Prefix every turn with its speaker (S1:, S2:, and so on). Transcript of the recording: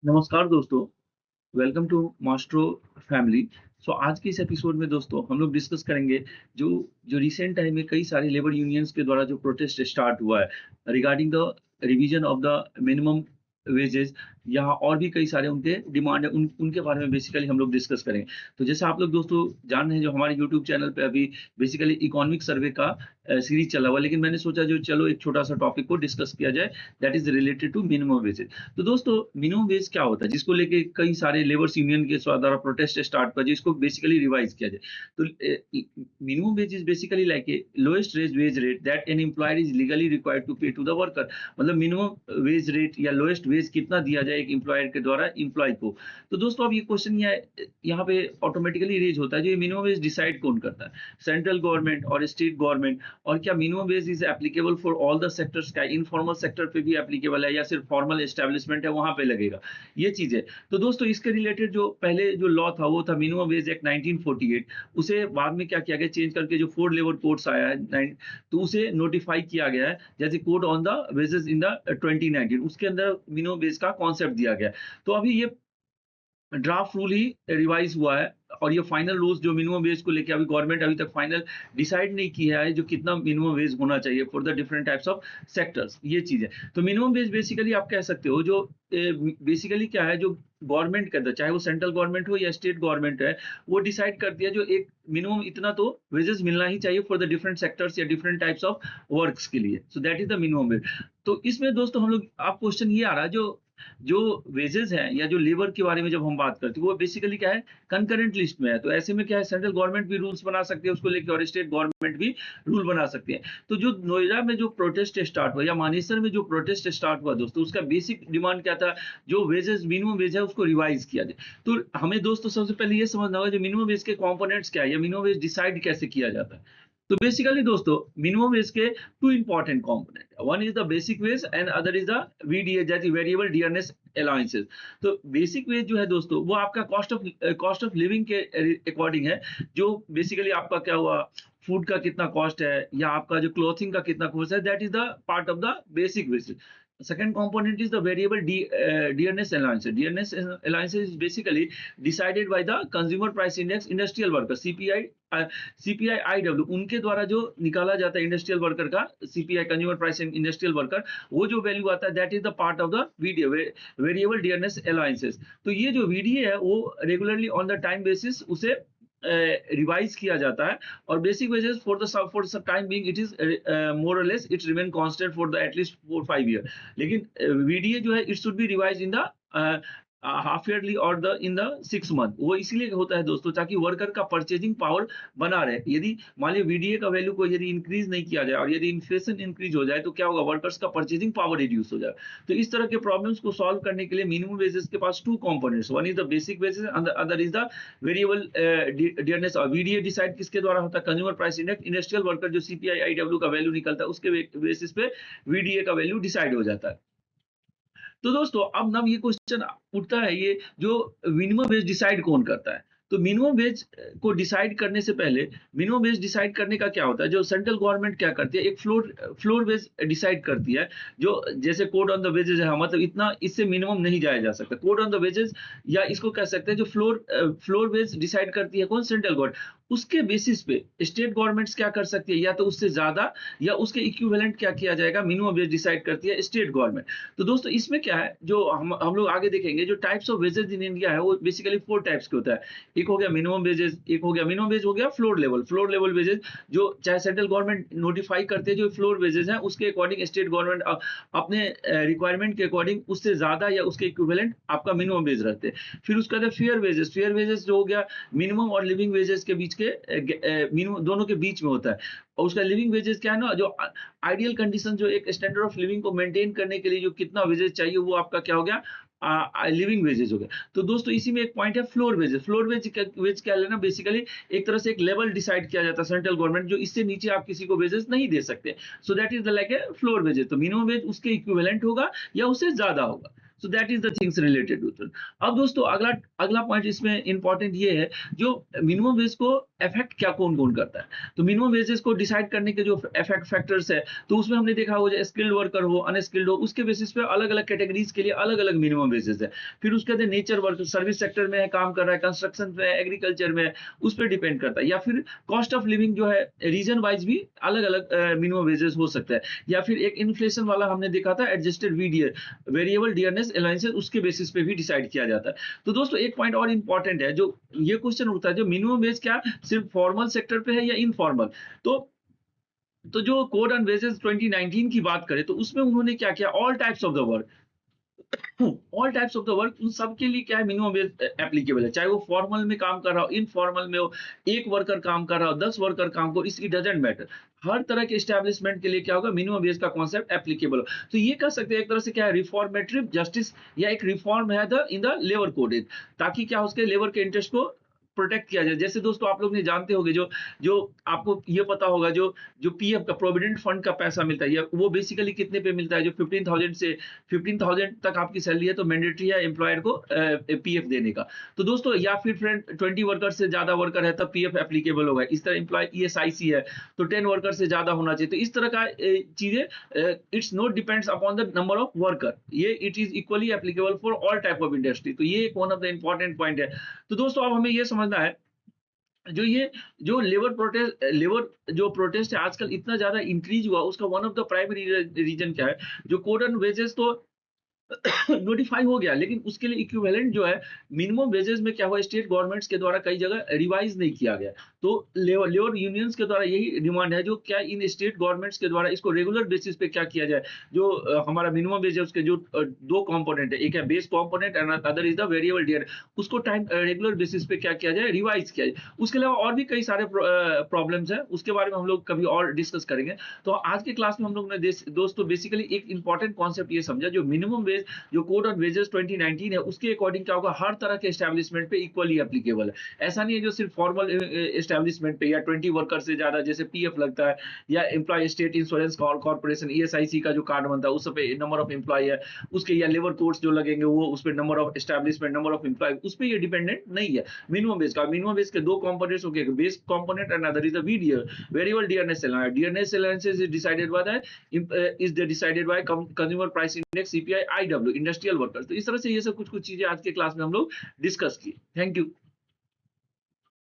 S1: नमस्कार दोस्तों, welcome to maestro family. आज के इस एपिसोड में दोस्तों हम लोग डिस्कस करेंगे जो जो रिसेंट टाइम में कई सारे लेबर यूनियंस के द्वारा जो प्रोटेस्ट स्टार्ट हुआ है regarding the revision of the minimum wages या और भी कई सारे उनके डिमांड है उनके बारे में बेसिकली हम लोग डिस्कस करेंगे। तो जैसे आप लोग दोस्तों जान रहे हैं जो हमारे यूट्यूब चैनल पे अभी बेसिकली इकोनॉमिक सर्वे का सीरीज चला हुआ है, लेकिन मैंने सोचा जो चलो एक छोटा सा टॉपिक को डिस्कस किया जाए that is related to minimum wages. तो दोस्तों मिनिमम वेज क्या होता है जिसको लेके कई सारे लेबर्स यूनियन के द्वारा प्रोटेस्ट स्टार्ट हुआ जिसको बेसिकली रिवाइज किया जाए। तो minimum wage is basically like a lowest wage rate that an employer is legally required to pay to the worker. मतलब मिनिमम वेज रेट या लोएस्ट वेज कितना दिया जाए एक एम्प्लॉयर के द्वारा एम्प्लॉय को। तो दोस्तों अब ये क्वेश्चन यहाँ पे ऑटोमेटिकली रेज होता है, जो ये मिनिमम वेज डिसाइड कौन करता है, सेंट्रल गवर्नमेंट और स्टेट गवर्नमेंट। और क्या minimum wage is applicable for all the sectors, का इनफॉर्मल सेक्टर पे भी एप्लीकेबल है या सिर्फ फॉर्मल एस्टेब्लिशमेंट है वहां पे लगेगा, ये चीज है। तो दोस्तों इसके रिलेटेड जो पहले जो लॉ था वो था मिनिमम वेज एक्ट 1948। उसे बाद में क्या किया गया, चेंज करके जो 4 लेबर कोड्स आया है तो उसे नोटिफाई किया गया है जैसे code on the wages in the 2019, उसके अंदर मिनिमम वेज का कॉन्सेप्ट दिया गया है। तो अभी ये ड्राफ्ट रूल ही रिवाइज हुआ है और ये फाइनल रूल्स जो मिनिमम वेज को लेके अभी गवर्नमेंट अभी तक फाइनल डिसाइड नहीं किया है जो कितना मिनिमम वेज होना चाहिए for the different types of sectors, ये चीज है। तो मिनिमम वेज बेसिकली आप कह सकते हो जो बेसिकली क्या है, जो गवर्नमेंट के अंदर चाहे वो सेंट्रल गवर्नमेंट हो या स्टेट गवर्नमेंट है, वो डिसाइड करती है जो एक मिनिमम इतना तो वेजेस मिलना ही चाहिए फॉर द डिफरेंट सेक्टर्स या डिफरेंट टाइप्स ऑफ वर्क्स के लिए। सो that is the minimum wage. तो इसमें दोस्तों हम लोग आप क्वेश्चन ये आ रहा है जो जो वेजेस हैं या जो लेबर के बारे में जब हम बात करते हैं वो बेसिकली क्या है, कंकरेंट लिस्ट में है। तो ऐसे में क्या है, सेंट्रल गवर्नमेंट भी रूल्स बना सकती है उसको लेकर और स्टेट गवर्नमेंट भी रूल बना सकती है। तो जो नोएडा में जो प्रोटेस्ट स्टार्ट हुआ या मानेसर में जो प्रोटेस्ट स्टार्ट हुआ दोस्तों, उसका बेसिक डिमांड क्या था, जो वेजेस मिनिमम वेज है उसको रिवाइज किया जाए। तो हमें दोस्तों सबसे पहले ये समझना होगा जो मिनिमम वेज के कंपोनेंट्स क्या है या मिनिमम वेज डिसाइड कैसे किया जाता है। तो बेसिकली दोस्तों मिनिमम वेज के two important component, one is the basic veg and other is the VDA that is variable dearness allowances. तो बेसिक वेज जो है दोस्तों वो आपका कॉस्ट ऑफ लिविंग के अकॉर्डिंग है। जो बेसिकली आपका क्या हुआ, फूड का कितना कॉस्ट है या आपका जो क्लोथिंग का कितना कॉस्ट है, that is the part of the basic veg. Second component is the variable dearness allowance. Dearness allowance is basically decided by the Consumer Price Index Industrial Worker CPI, CPI IW उनके द्वारा जो निकाला जाता है industrial worker का CPI consumer price industrial worker, वो जो value आता है that is the part of the VDA variable dearness allowances. तो ये जो वीडीए है वो regularly on the time basis उसे रिवाइज किया जाता है। और basic wages for the time being it is more और less it remain constant for the at least 4-5 year. लेकिन वीडीए जो है it should be revise in the half yearly और द इन द 6 मंथ। वो इसलिए होता है दोस्तों ताकि वर्कर का परचेजिंग पावर बना रहे। यदि मान लीजिए वीडीए का वैल्यू को यदि इंक्रीज नहीं किया जाए और यदि इन्फ्लेशन इंक्रीज हो जाए तो क्या होगा, वर्कर्स का परचेजिंग पावर रिड्यूस हो जाए। तो इस तरह के प्रॉब्लम्स को सॉल्व करने के लिए मिनिमम वेजेस के पास two components, one is the basic wages and other is the variable dearness. और वीडीए डिसाइड किसके द्वारा होता है, consumer price index industrial worker जो सीपीआई आईडब्ल्यू का वैल्यू निकलता है उसके बेसिस पे वीडीए का वैल्यू डिसाइड हो जाता है। तो दोस्तों अब ये क्वेश्चन उठता है, ये जो मिनिमम वेज डिसाइड कौन करता है। तो मिनिमम वेज को डिसाइड करने से पहले मिनिमम वेज डिसाइड करने का क्या होता है, जो सेंट्रल गवर्नमेंट क्या करती है, एक फ्लोर वेज डिसाइड करती है। जो जैसे कोड ऑन द वेजेस है, मतलब इतना इससे मिनिमम नहीं जाया जा सकता, कोड ऑन द वेजेस। या इसको कह सकते हैं जो फ्लोर वेज डिसाइड करती है कौन, सेंट्रल गवर्नमेंट। उसके बेसिस पे स्टेट गवर्नमेंट्स क्या कर सकती है, या तो उससे ज्यादा या उसके इक्विवेलेंट क्या किया जाएगा, मिनिमम वेज डिसाइड करती है स्टेट गवर्नमेंट। तो दोस्तों इसमें क्या है, जो हम लोग आगे देखेंगे, जो types of wages in India है वो बेसिकली 4 टाइप्स के होता है। एक हो गया मिनिमम वेजेस, एक हो गया मिनिमम वेज, हो गया फ्लोर लेवल वेजेस, जो चाहे सेंट्रल गवर्नमेंट नोटिफाई करते हैं जो फ्लोर वेजेस हैं उसके अकॉर्डिंग स्टेट गवर्नमेंट अपने रिक्वायरमेंट के अकॉर्डिंग उससे ज्यादा या उसके इक्विवेलेंट आपका मिनिमम वेज रहते हैं। फिर उसके बाद फेयर वेजेस जो हो गया मिनिमम और लिविंग वेजेस के बीच के मिनिमम दोनों के बीच में होता है। और उसका लिविंग वेजेस क्या है ना, जो आइडियल कंडीशन, जो एक स्टैंडर्ड ऑफ लिविंग को मेंटेन करने के लिए जो कितना वेजेस चाहिए वो आपका क्या हो गया, लिविंग वेजेस हो गया। तो दोस्तों इसी में एक पॉइंट है फ्लोर वेजेस। वेज क्या लेना, बेसिकली एक तरह से एक लेवल डिसाइड किया जाता है सेंट्रल गवर्नमेंट, जो इससे नीचे आप किसी को वेजेस नहीं दे सकते। So that is the like a floor wages. तो मिनिमम वेज उसके इक्विवेलेंट होगा या उससे ज्यादा होगा। So that is the things related to it. अब दोस्तों अगला अगला पॉइंट इसमें इंपॉर्टेंट ये है, जो मिनिमम वेज को अफेक्ट क्या कौन कौन करता है। तो मिनिमम वेजेस को डिसाइड करने के जो अफेक्ट फैक्टर्स है, तो उसमें हमने देखा हो स्किल्ड वर्कर हो, अनस्किल्ड हो, उसके बेसिस पे अलग अलग कैटेगरीज के लिए अलग अलग मिनिमम वेजेस है। फिर उसके बाद नेचर वर्क, सर्विस सेक्टर में है, काम कर रहा है, कंस्ट्रक्शन में है, एग्रीकल्चर में है, उस पर डिपेंड करता है। या फिर कॉस्ट ऑफ लिविंग जो है रीजन वाइज भी अलग अलग मिनिमम वेजेस हो सकता है। या फिर एक इन्फ्लेशन वाला हमने देखा था एडजस्टेड वीडियर वेरिएबल डियरनेस अलाउंसेस, उसके बेसिस पे भी डिसाइड किया जाता है। तो दोस्तों एक पॉइंट और इंपॉर्टेंट है, जो ये क्वेश्चन उठता है, जो मिनिमम वेज क्या सिर्फ फॉर्मल सेक्टर पे है या इनफॉर्मल। तो जो कोड ऑन वेजेस 2019 की बात करें, तो उसमें उन्होंने क्या किया, all types of the work, all types of the work, उन सब के लिए क्या है, मिनिमम वेज एप्लीकेबल है। चाहे वो फॉर्मल में काम कर रहा हो, इनफॉर्मल में हो, एक वर्कर काम कर रहा हो, 10 वर्कर काम को, इसकी डजेंट मैटर। हर तरह के एस्टेब्लिशमेंट के लिए क्या होगा, मिनिमम वेज का कॉन्सेप्ट एप्लीकेबल हो। तो ये कह सकते हैं एक तरह से क्या है, रिफॉर्मेटरी जस्टिस या एक रिफॉर्म है the in the labour code, ताकि क्या उसके लेबर के इंटरेस्ट को प्रोटेक्ट किया जाए। जैसे दोस्तों आप लोग ने जानते होंगे, जो जो आपको ये पता होगा, जो जो पीएफ का प्रोविडेंट फंड का पैसा मिलता है, या वो बेसिकली कितने पे मिलता है, जो 15,000 से 15,000 तक आपकी सैलरी है, तो मैंडेटरी है एम्प्लॉयर को पीएफ देने का। तो दोस्तों, या फिर फ्रेंड 20 वर्कर से ज्यादा वर्कर है तब पीएफ एप्लीकेबल होगा। इस तरह एम्प्लॉय ईएसआईसी है तो 10 वर्कर से ज्यादा होना चाहिए। तो इस तरह का चीजें, it's not depends upon the number of worker, ये it is equally applicable for all type of industry. तो ये एक one of the important point है। तो दोस्तों अब हमें ये समझना है, जो ये जो लेबर जो प्रोटेस्ट है आजकल इतना ज्यादा इंक्रीज हुआ, उसका one of the primary reason क्या है, जो कोड एंड वेजेस तो नोटिफाई हो गया, लेकिन उसके लिए इक्विवेलेंट जो है मिनिमम वेजेस में क्या हुआ, स्टेट गवर्नमेंट्स के द्वारा कई जगह रिवाइज नहीं किया गया। तो लेबर यूनियंस के द्वारा यही डिमांड है, जो क्या इन स्टेट गवर्नमेंट्स के द्वारा इसको रेगुलर बेसिस पे क्या किया जाए। जो हमारा मिनिमम वेज है, उसके जो दो कंपोनेंट है, एक है base component and other is the variable dear, उसको टाइम रेगुलर बेसिस पे क्या किया जाए, रिवाइज किया जाए। उसके अलावा और भी कई सारे प्रॉब्लम्स हैं, उसके बारे में हम लोग कभी और डिस्कस करेंगे। तो आज के क्लास में हम लोग ने दोस्तों बेसिकली एक इंपॉर्टेंट कॉन्सेप्ट ये समझा, जो मिनिमम वेज जो कोड ऑन वेजेस 2019 है, उसके अकॉर्डिंग क्या होगा, हर तरह के एस्टेब्लिशमेंट पे इक्वली एप्लीकेबल है। ऐसा नहीं है जो सिर्फ फॉर्मल एस्टेब्लिशमेंट पे या 20 वर्कर से ज्यादा जैसे पीएफ लगता है, या employee state insurance corporation ESIC का जो कार्ड बनता है उस पे नंबर ऑफ एम्प्लॉय है उसके, या लेबर कोड्स जो लगेंगे वो उस पे number of establishment, number of employee, उस पे ये डिपेंडेंट नहीं है। मिनिमम वेज के दो कंपोनेंट्स हो गए, base component and other is the VDA variable dearness allowance. Dearness allowances is decided by consumer price index CPI IW industrial workers. तो इस तरह से ये सब कुछ कुछ चीजें आज के क्लास में हम लोग डिस्कस की। Thank you.